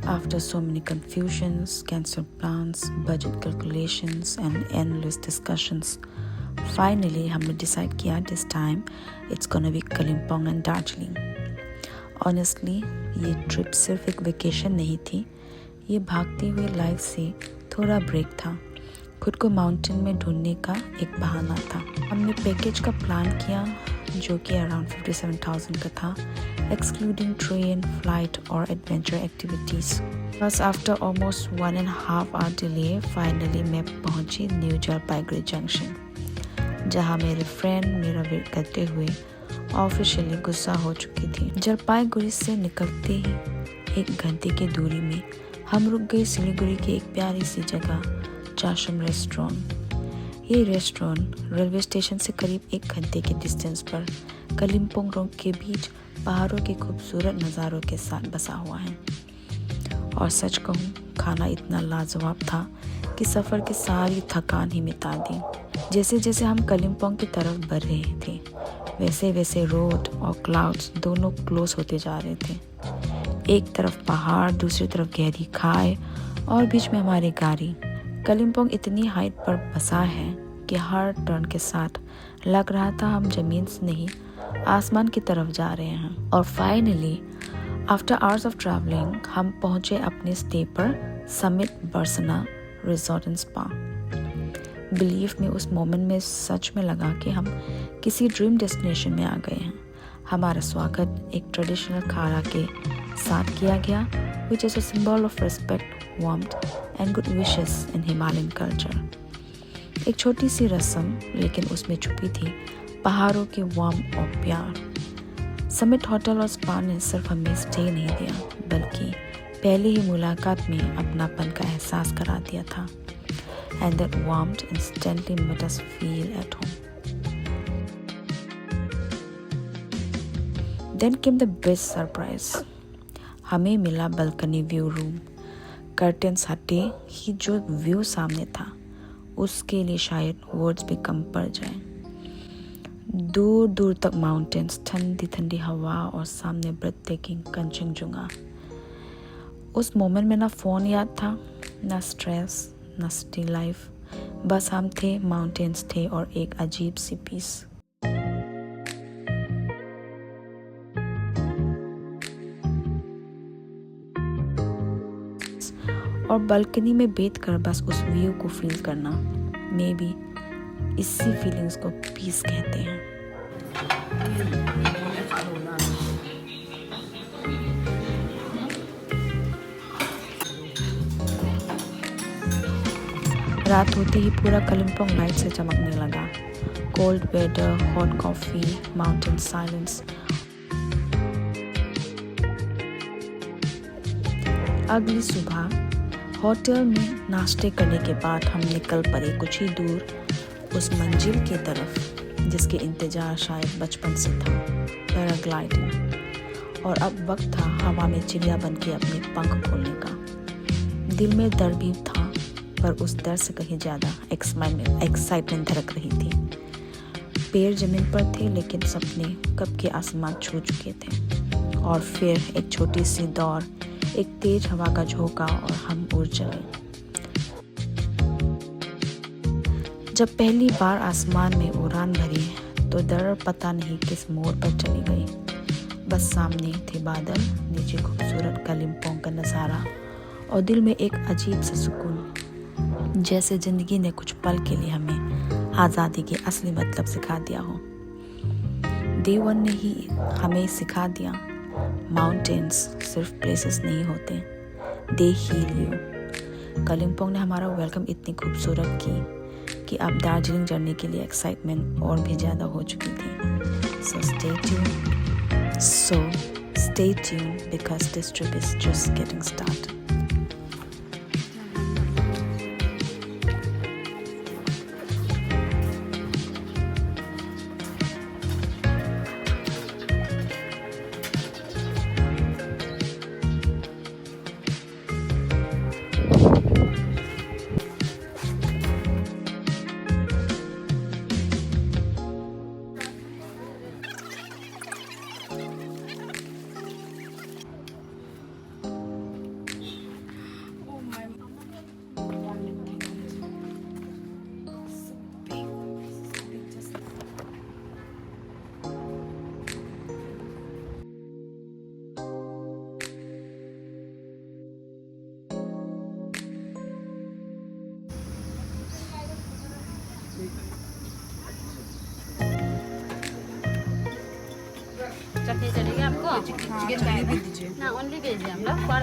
After so many confusions, cancelled plans, budget calculations and endless discussions, finally हमने decide किया this time it's gonna be Kalimpong and Darjeeling. Honestly, ये trip सिर्फ एक vacation नहीं थी, ये भागती हुई लाइफ से थोड़ा ब्रेक था, खुद को माउंटेन में ढूंढने का एक बहाना था। हमने पैकेज का प्लान किया जो कि अराउंड 57,000 का था, excluding train, flight और adventure activities. बस after almost 1.5 hour delay, finally मैं पहुंची न्यू जलपाईगुड़ी जंक्शन, जहां मेरे फ्रेंड मेरा वेट करते हुए ऑफिशियली गुस्सा हो चुकी थी। जलपाईगुड़ी से निकलते ही 1 घंटे की दूरी में हम रुक गए सिलीगुड़ी की एक प्यारी सी जगह, चाशम रेस्टोरेंट। ये रेस्टोरेंट रेलवे स्टेशन से करीब 1 घंटे के डिस्टेंस पर कलिम्पोंग रोड के बीच पहाड़ों के खूबसूरत नज़ारों के साथ बसा हुआ है। और सच कहूँ, खाना इतना लाजवाब था कि सफ़र की सारी थकान ही मिटा दी। जैसे जैसे हम कलिम्पोंग की तरफ बढ़ रहे थे, वैसे वैसे रोड और क्लाउड्स दोनों क्लोज होते जा रहे थे। एक तरफ पहाड़, दूसरी तरफ गहरी खाई और बीच में हमारी गाड़ी। कलिम्पोंग इतनी हाइट पर बसा है कि हर टर्न के साथ लग रहा था हम ज़मीन से नहीं आसमान की तरफ जा रहे हैं। और finally after hours of travelling हम पहुंचे अपने स्टे पर summit Barsana resort and spa. Believe में उस मोमेंट में सच में लगा कि हम किसी ड्रीम डेस्टिनेशन में आ गए हैं। हमारा स्वागत एक ट्रेडिशनल खाना के साथ किया गया, which is a symbol of respect, warmth and good wishes in Himalayan culture. एक छोटी सी रस्म, लेकिन उसमें छुपी थी पहाड़ों के वार्म और प्यार। समिट होटल और स्पा ने सिर्फ हमें स्टे नहीं दिया, बल्कि पहली ही मुलाकात में अपनापन का एहसास करा दिया था। And that warmth instantly made us feel at home. Then came the best surprise. हमें मिला बालकनी व्यू रूम। कर्टेन्स हटे ही जो व्यू सामने था, उसके लिए शायद वर्ड्स भी कम पड़ जाए। दूर दूर तक माउंटेन्स, ठंडी ठंडी हवा और सामने ब्रेथटेकिंग कंचनजुंगा। उस मोमेंट में ना फ़ोन याद था, ना स्ट्रेस, ना सिटी लाइफ, बस हम थे, माउंटेन्स थे और एक अजीब सी पीस। और बालकनी में बैठकर बस उस व्यू को फील करना, मे बी इसी फीलिंग्स को पीस कहते हैं। रात होते ही पूरा कलिम्पोंग लाइट से चमकने लगा। Cold weather, hot coffee, mountain silence. अगली सुबह होटल में नाश्ते करने के बाद हम निकल पड़े कुछ ही दूर उस मंजिल की तरफ जिसके इंतजार शायद बचपन से था, पैराग्लाइडिंग। और अब वक्त था हवा में चिड़िया बन के अपने पंख खोलने का। दिल में डर भी था, पर उस डर से कहीं ज़्यादा एक्साइटमेंट धड़क रही थी। पैर जमीन पर थे, लेकिन सपने कब के आसमान छू चुके थे। और फिर एक छोटी सी दौड़, एक तेज हवा का झोंका और हम उड़ चले। जब पहली बार आसमान में उड़ान भरी तो डर पता नहीं किस मोड़ पर चली गई। बस सामने थे बादल, नीचे खूबसूरत कलिम्पोंग का नज़ारा और दिल में एक अजीब सा सुकून, जैसे ज़िंदगी ने कुछ पल के लिए हमें आज़ादी के असली मतलब सिखा दिया हो। डे 1 ने ही हमें सिखा दिया, माउंटेन्स सिर्फ प्लेसेस नहीं होते, दे हील यू। कलिम्पोंग ने हमारा वेलकम इतनी खूबसूरत की कि अब दार्जिलिंग जर्नी के लिए एक्साइटमेंट और भी ज़्यादा हो चुकी थी। So stay tuned because this trip is just getting started. नहीं चलेगा आपको? चिकन चाय भी दीजिए। ना ओनली वेज है हम लोग पर